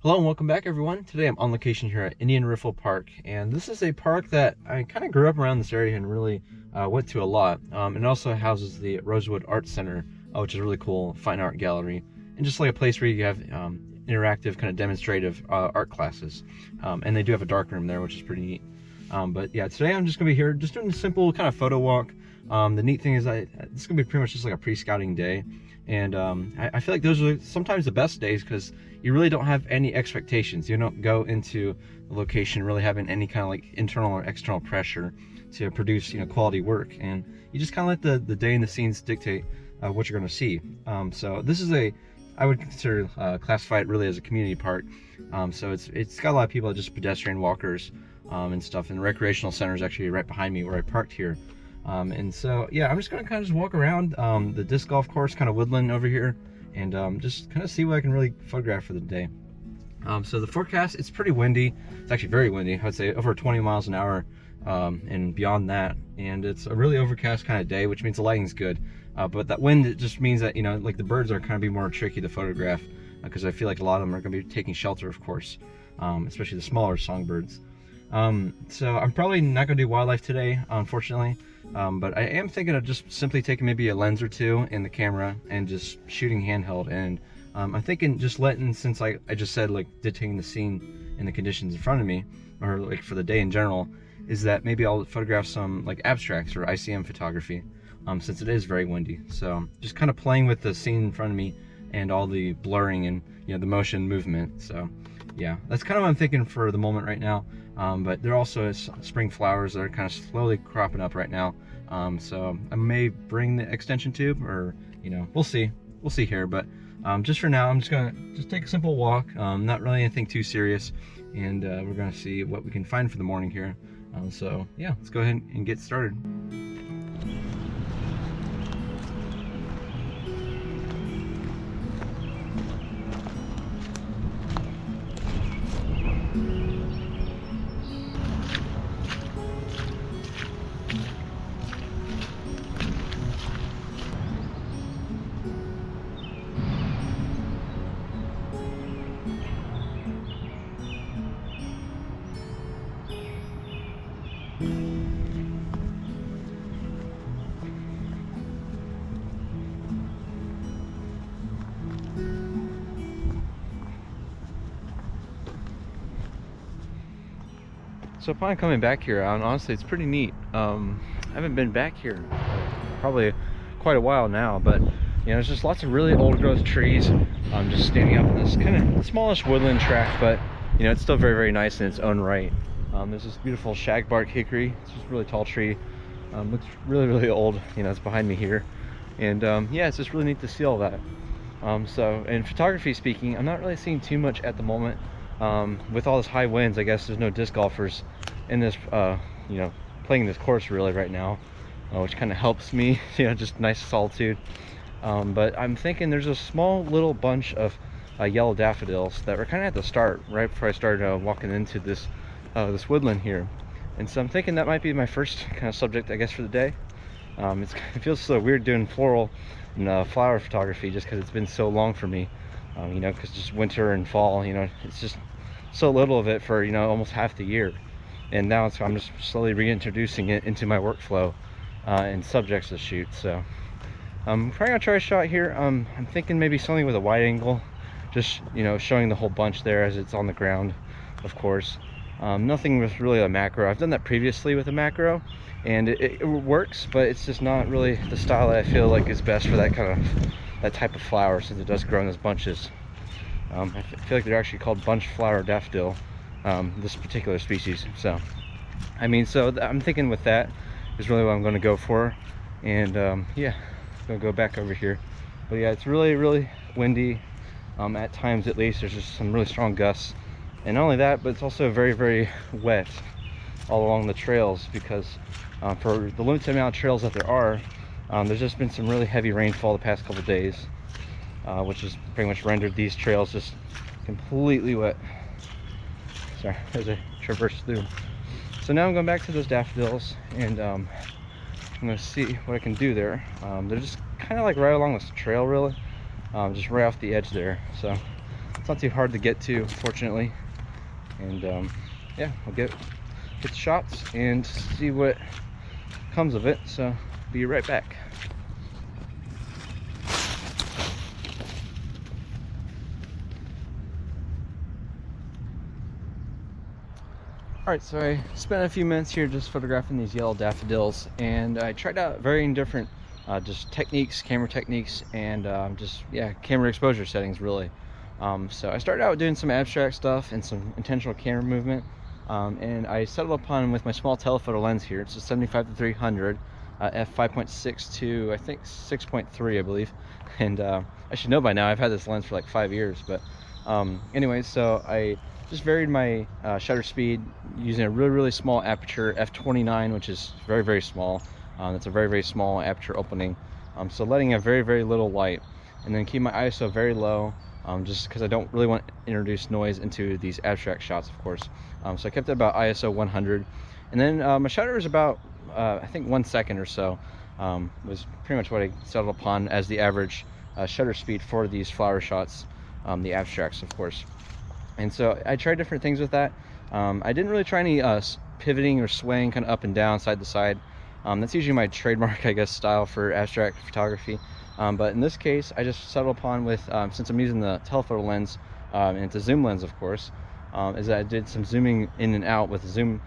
Hello and welcome back, everyone. Today I'm on location here at Indian Riffle Park, and this is a park that I kind of grew up around this area and really went to a lot. It also houses the Rosewood Art Center, which is a really cool fine art gallery, and just like a place where you have interactive, kind of demonstrative art classes. And they do have a dark room there, which is pretty neat. But yeah, today I'm just gonna be here, just doing a simple kind of photo walk. The neat thing is this is gonna be pretty much just like a pre-scouting day. And I feel like those are sometimes the best days because you really don't have any expectations. You don't go into the location really having any kind of like internal or external pressure to produce, quality work. And you just kind of let the day and the scenes dictate what you're going to see. So this is I would consider classify it really as a community park. So it's got a lot of people, just pedestrian walkers and stuff. And the recreational center is actually right behind me where I parked here. And so, yeah, I'm just gonna kind of just walk around the disc golf course, kind of woodland over here, and just kind of see what I can really photograph for the day. So the forecast, it's pretty windy. It's actually very windy. I'd say over 20 miles an hour and beyond that. And it's a really overcast kind of day, which means the lighting's good. But that wind, it just means that, like the birds are kind of be more tricky to photograph because I feel like a lot of them are gonna be taking shelter, of course, especially the smaller songbirds. So I'm probably not gonna do wildlife today, unfortunately. But I am thinking of just simply taking maybe a lens or two in the camera and just shooting handheld. And I'm thinking just letting, since I just said like dictating the scene and the conditions in front of me, or like for the day in general, is that maybe I'll photograph some like abstracts or ICM photography, since it is very windy. So just kind of playing with the scene in front of me and all the blurring and the motion movement. So yeah, that's kind of what I'm thinking for the moment right now. But there also is spring flowers that are kind of slowly cropping up right now. So I may bring the extension tube, or we'll see here. But just for now, I'm just gonna take a simple walk, not really anything too serious, and we're gonna see what we can find for the morning here. So yeah, let's go ahead and get started. So upon coming back here, honestly, it's pretty neat. I haven't been back here probably quite a while now, but there's just lots of really old growth trees. I'm just standing up in this kind of smallish woodland tract, but it's still very, very nice in its own right. There's this beautiful shagbark hickory. It's just a really tall tree. Looks really, really old. It's behind me here, and yeah, it's just really neat to see all that. So in photography speaking, I'm not really seeing too much at the moment. With all this high winds, I guess there's no disc golfers in this, playing this course really right now, which kind of helps me, just nice solitude. But I'm thinking there's a small little bunch of yellow daffodils that were kind of at the start, right before I started walking into this woodland here. And so I'm thinking that might be my first kind of subject, I guess, for the day. It feels so weird doing floral and flower photography just because it's been so long for me. Because just winter and fall, it's just so little of it for almost half the year, and now I'm just slowly reintroducing it into my workflow and subjects to shoot. So I'm probably gonna try a shot here. I'm thinking maybe something with a wide angle, just showing the whole bunch there as it's on the ground, of course. Nothing with really a macro. I've done that previously with a macro, and it works, but it's just not really the style that I feel like is best for that type of flower, since it does grow in those bunches. I feel like they're actually called bunch flower daffodil, this particular species. So I'm thinking with that is really what I'm going to go for. And yeah, I'm going to go back over here. But yeah, it's really, really windy. At times, at least, there's just some really strong gusts. And not only that, but it's also very, very wet all along the trails, because for the limited amount of trails that there are, there's just been some really heavy rainfall the past couple days, which has pretty much rendered these trails just completely wet. Sorry, as I traverse through. So now I'm going back to those daffodils, and I'm going to see what I can do there. They're just kind of like right along this trail, really, just right off the edge there. So It's not too hard to get to, fortunately. And yeah, we'll get the shots and see what comes of it. So be right back. All right, so I spent a few minutes here just photographing these yellow daffodils, and I tried out varying different just techniques, camera techniques, and just, yeah, camera exposure settings, really. So I started out doing some abstract stuff and some intentional camera movement, and I settled upon, with my small telephoto lens here, it's a 75-300 f5.6 to, I think, 6.3, I believe. And I should know by now, I've had this lens for like 5 years, but anyway, so I just varied my shutter speed using a really small aperture, f29, which is very small. It's a very small aperture opening, so letting a very little light, and then keep my ISO very low, just because I don't really want to introduce noise into these abstract shots, of course. So I kept it about ISO 100, and then my shutter is about I think 1 second or so, was pretty much what I settled upon as the average shutter speed for these flower shots, the abstracts, of course. And so I tried different things with that. I didn't really try any pivoting or swaying kind of up and down, side to side. That's usually my trademark, I guess, style for abstract photography. But in this case, I just settled upon with, since I'm using the telephoto lens, and it's a zoom lens, of course, is that I did some zooming in and out with a zoom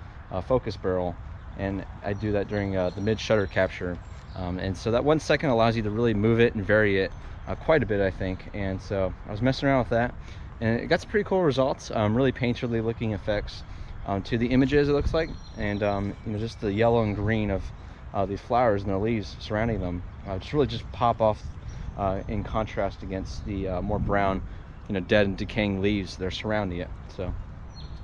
focus barrel. And I do that during the mid shutter capture. And so that 1 second allows you to really move it and vary it quite a bit, I think. And so I was messing around with that, and it got some pretty cool results, really painterly looking effects to the images, it looks like. And you know, just the yellow and green of these flowers and their leaves surrounding them just pop off in contrast against the more brown, you know, dead and decaying leaves that are surrounding it. So,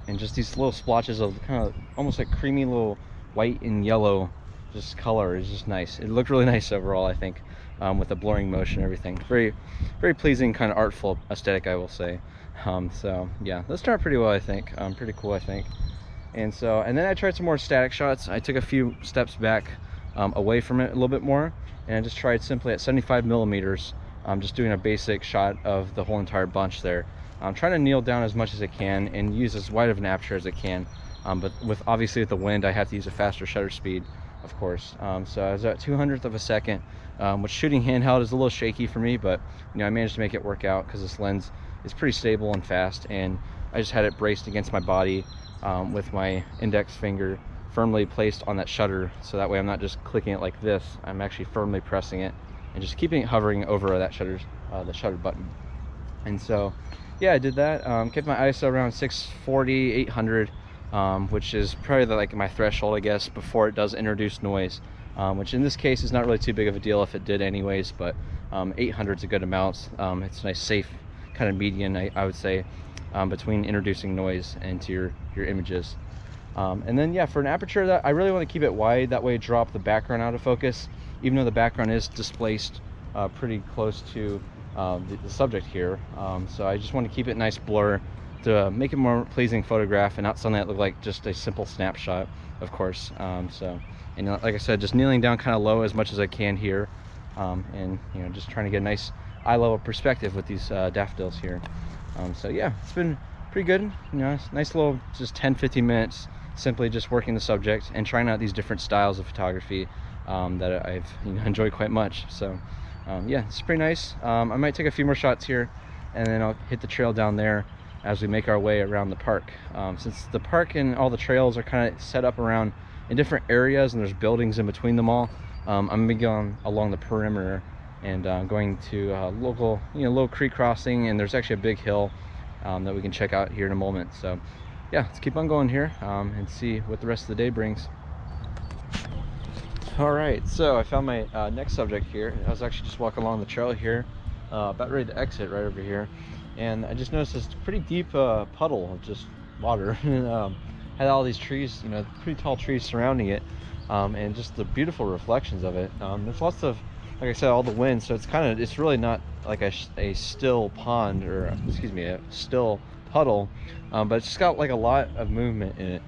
and just these little splotches of kind of almost like creamy little white and yellow just color is just nice. It looked really nice overall, I think, with the blurring motion and everything. Very pleasing, kind of artful aesthetic, I will say. So yeah, this turned out pretty well, I think. Pretty cool, I think. And then I tried some more static shots. I took a few steps back away from it a little bit more, and I just tried simply at 75 millimeters, just doing a basic shot of the whole entire bunch there. I'm trying to kneel down as much as I can and use as wide of an aperture as I can, but obviously with the wind I have to use a faster shutter speed, of course. So I was at 200th of a second, which shooting handheld is a little shaky for me, but you know, I managed to make it work out because this lens is pretty stable and fast, and I just had it braced against my body with my index finger firmly placed on that shutter, so that way I'm not just clicking it like this, I'm actually firmly pressing it and just keeping it hovering over that the shutter button. And so yeah, I did that. Kept my ISO around 640, 800, which is probably like my threshold, I guess, before it does introduce noise, which in this case is not really too big of a deal if it did anyways, but 800 is a good amount. It's a nice safe kind of median, I would say, between introducing noise into your images. And then yeah, for an aperture, that I really want to keep it wide, that way I drop the background out of focus, even though the background is displaced pretty close to the subject here. So I just want to keep it nice blur to make it more pleasing photograph and not something that look like just a simple snapshot, of course. So, and like I said, just kneeling down kind of low as much as I can here, and you know, just trying to get a nice eye level perspective with these daffodils here. So yeah, it's been pretty good. You know, it's nice little just 10-15 minutes simply just working the subject and trying out these different styles of photography that I've enjoyed quite much. So yeah, it's pretty nice. I might take a few more shots here, and then I'll hit the trail down there as we make our way around the park. Since the park and all the trails are kind of set up around in different areas and there's buildings in between them all, I'm gonna be going along the perimeter and going to a local, little creek crossing, and there's actually a big hill that we can check out here in a moment. So yeah, let's keep on going here and see what the rest of the day brings. All right, so I found my next subject here. I was actually just walking along the trail here, about ready to exit right over here, and I just noticed this pretty deep puddle of just water. Had all these trees, pretty tall trees surrounding it, and just the beautiful reflections of it. There's lots of, like I said, all the wind, so it's really not like a still pond, or excuse me, a still puddle, but it's just got like a lot of movement in it,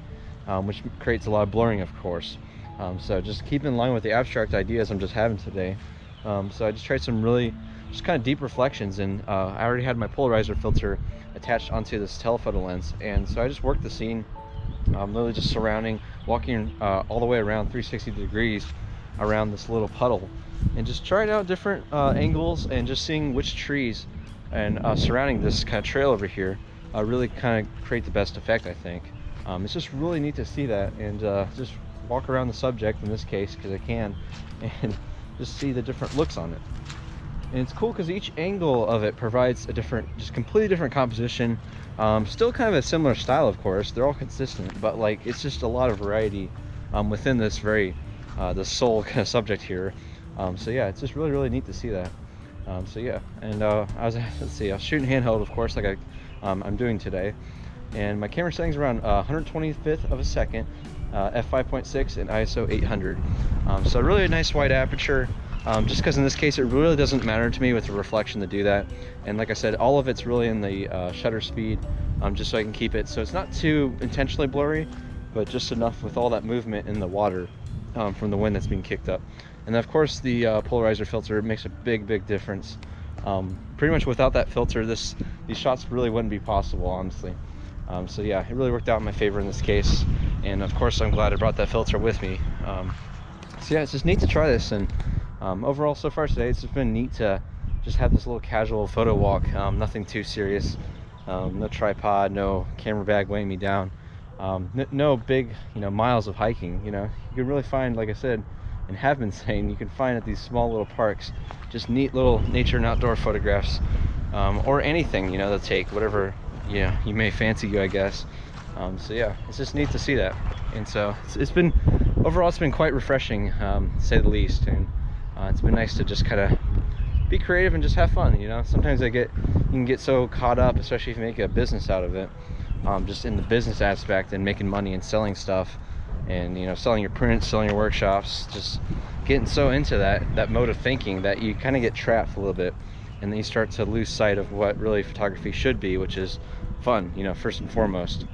which creates a lot of blurring, of course. So just keep in line with the abstract ideas I'm just having today. So I just tried some really just kind of deep reflections. And I already had my polarizer filter attached onto this telephoto lens, and so I just worked the scene, literally just surrounding, walking all the way around 360 degrees around this little puddle, and just trying out different angles and just seeing which trees and surrounding this kind of trail over here really kind of create the best effect, I think. It's just really neat to see that, and just walk around the subject in this case, because I can, and just see the different looks on it. And it's cool because each angle of it provides a different, just completely different composition. Still kind of a similar style, of course. They're all consistent, but like it's just a lot of variety within this very the sole kind of subject here. So yeah, it's just really neat to see that. So yeah, and I was shooting handheld, of course, like I'm doing today, and my camera settings around 125th of a second, f5.6 and ISO 800. So really a nice wide aperture. Just because in this case it really doesn't matter to me with the reflection to do that, and like I said, all of it's really in the shutter speed, just so I can keep it so it's not too intentionally blurry, but just enough with all that movement in the water from the wind that's being kicked up. And of course the polarizer filter makes a big difference. Pretty much without that filter, these shots really wouldn't be possible, honestly. So yeah, it really worked out in my favor in this case, and of course I'm glad I brought that filter with me. So yeah, it's just neat to try this, and overall so far today it's just been neat to just have this little casual photo walk. Nothing too serious, no tripod, no camera bag weighing me down, no big miles of hiking. You can really find, like I said and have been saying, you can find at these small little parks just neat little nature and outdoor photographs, or anything to take, whatever you may fancy, I guess. So yeah, it's just neat to see that, and so it's been overall, it's been quite refreshing, to say the least. And it's been nice to just kind of be creative and just have fun. Sometimes you can get so caught up, especially if you make a business out of it, just in the business aspect and making money and selling stuff, and selling your prints, selling your workshops, just getting so into that mode of thinking that you kind of get trapped a little bit, and then you start to lose sight of what really photography should be, which is fun, first and foremost.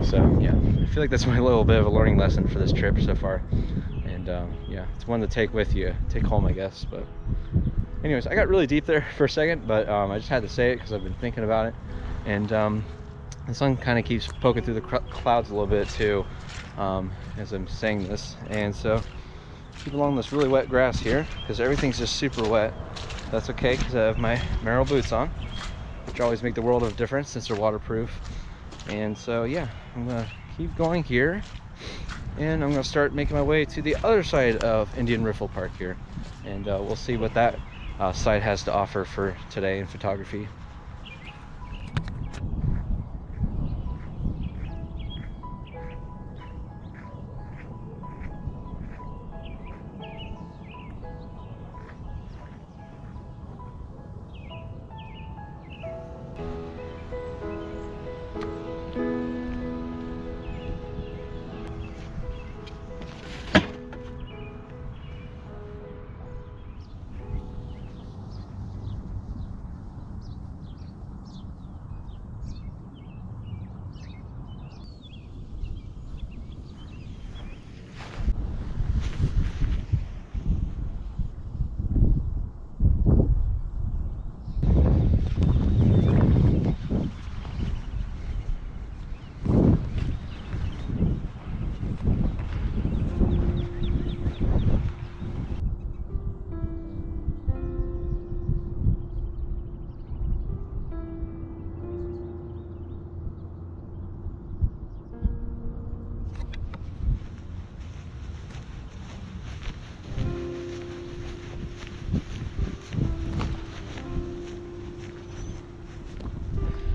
So yeah, I feel like that's my little bit of a learning lesson for this trip so far, and yeah, it's one to take home, I guess. But anyways, I got really deep there for a second, but I just had to say it because I've been thinking about it, and the sun kind of keeps poking through the clouds a little bit too, as I'm saying this, and so keep along this really wet grass here because everything's just super wet. That's okay because I have my Merrell boots on, which always make the world of difference since they're waterproof. And so yeah, I'm gonna keep going here, and I'm gonna start making my way to the other side of Indian Riffle Park here, and we'll see what that side has to offer for today in photography.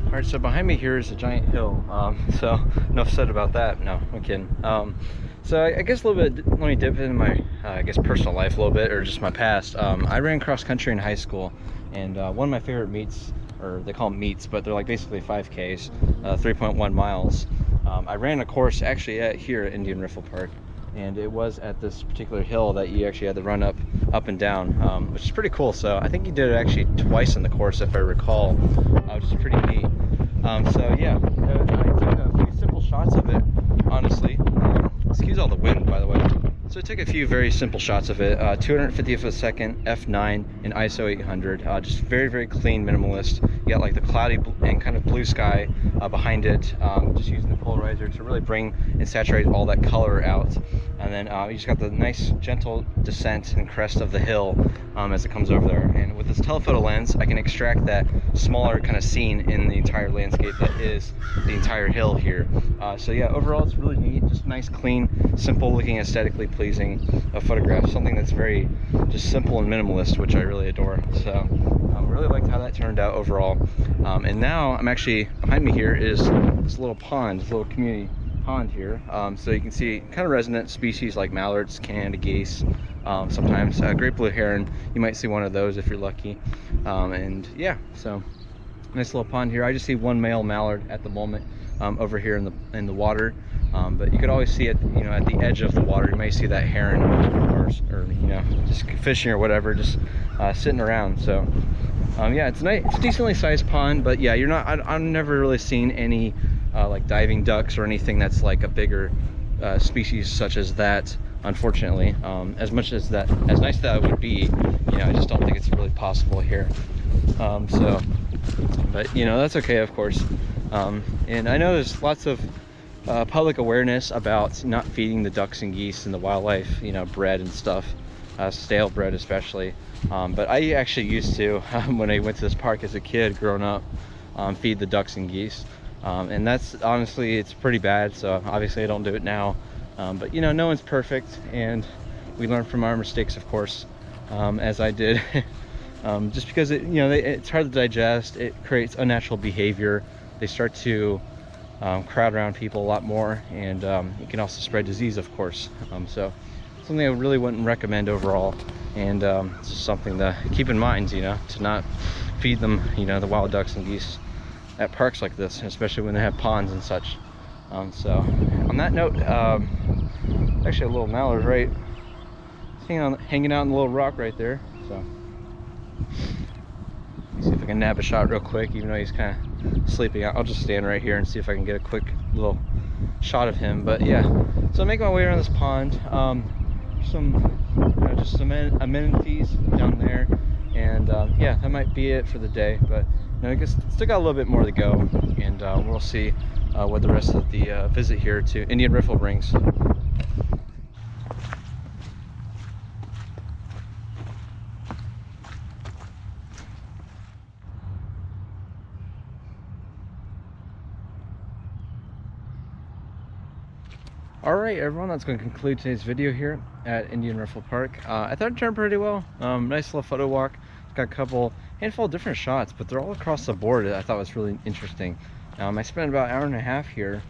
Alright, so behind me here is a giant hill, so enough said about that. No, I'm kidding. So I guess a little bit, let me dip into my, I guess, personal life a little bit, or just my past. I ran cross country in high school, and one of my favorite meets, or they call them meets, but they're like basically 5Ks, 3.1 miles. I ran a course actually here at Indian Riffle Park, and it was at this particular hill that you actually had to run up and down, which is pretty cool. So I think you did it actually twice in the course, if I recall, which is pretty neat. So yeah, I took a few simple shots of it, honestly. Excuse all the wind, by the way. It's So I took a few very simple shots of it, 250th of a second, f9 in ISO 800, just very, very clean, minimalist. You got like the cloudy and kind of blue sky behind it, just using the polarizer to really bring and saturate all that color out. And then you just got the nice gentle descent and crest of the hill as it comes over there. And with this telephoto lens, I can extract that smaller kind of scene in the entire landscape that is the entire hill here. So yeah, overall it's really neat, just nice, clean, simple looking, aesthetically pleasing photograph, something that's very just simple and minimalist, which I really adore. So really liked how that turned out overall. And now I'm actually, behind me here is this little pond, this little community pond here. So you can see kind of resident species like mallards, Canada geese, sometimes great blue heron. You might see one of those if you're lucky. And yeah, so nice little pond here. I just see one male mallard at the moment over here in the water. But you could always see it, you know, at the edge of the water. You may see that heron or you know, just fishing or whatever, just sitting around. So yeah, it's nice. It's a decently sized pond, but yeah, you're not. I've never really seen any like diving ducks or anything that's like a bigger species such as that. Unfortunately, as much as that, as nice as that would be, you know, I just don't think it's really possible here. So, but you know, that's okay, of course. And I know there's lots of public awareness about not feeding the ducks and geese and the wildlife, you know, bread and stuff, stale bread especially. But I actually used to, when I went to this park as a kid growing up, feed the ducks and geese. And that's honestly, it's pretty bad. So obviously I don't do it now. But you know, no one's perfect, and we learn from our mistakes, of course, as I did. Just because it, you know, it's hard to digest, it creates unnatural behavior. They start to crowd around people a lot more, and it can also spread disease, of course. So something I really wouldn't recommend overall, and it's just something to keep in mind, you know, to not feed them, you know, the wild ducks and geese at parks like this, especially when they have ponds and such. So on that note, actually a little mallard right hanging out on the little rock right there. So let me see if I can nab a shot real quick, even though he's kind of sleeping. I'll just stand right here and see if I can get a quick little shot of him. But yeah, so I'm making my way around this pond. Some, you know, just some amenities down there, and yeah, that might be it for the day. But you know, I guess still got a little bit more to go, and we'll see what the rest of the visit here to Indian Riffle brings. Alright everyone, that's going to conclude today's video here at Indian Riffle Park. I thought it turned pretty well. Nice little photo walk. It's got a handful of different shots, but they're all across the board. I thought was really interesting. I spent about an hour and a half here,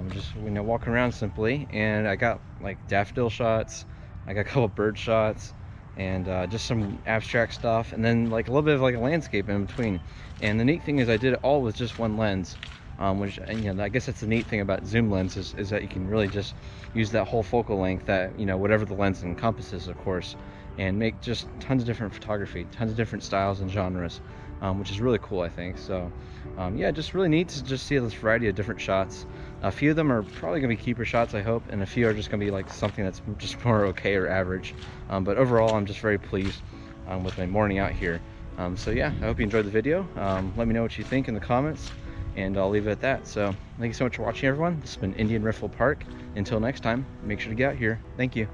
just, you know, walking around simply, and I got like daffodil shots, I got a couple bird shots, and just some abstract stuff, and then like a little bit of like a landscape in between. And the neat thing is I did it all with just one lens. Which, you know, I guess that's the neat thing about zoom lenses, is that you can really just use that whole focal length, that, you know, whatever the lens encompasses, of course, and make just tons of different photography, tons of different styles and genres, which is really cool, I think. So yeah, just really neat to just see this variety of different shots. A few of them are probably gonna be keeper shots, I hope, and a few are just gonna be like something that's just more okay or average. But overall, I'm just very pleased with my morning out here. So yeah, I hope you enjoyed the video. Let me know what you think in the comments, and I'll leave it at that. So thank you so much for watching, everyone. This has been Indian Riffle Park. Until next time, make sure to get out here. Thank you.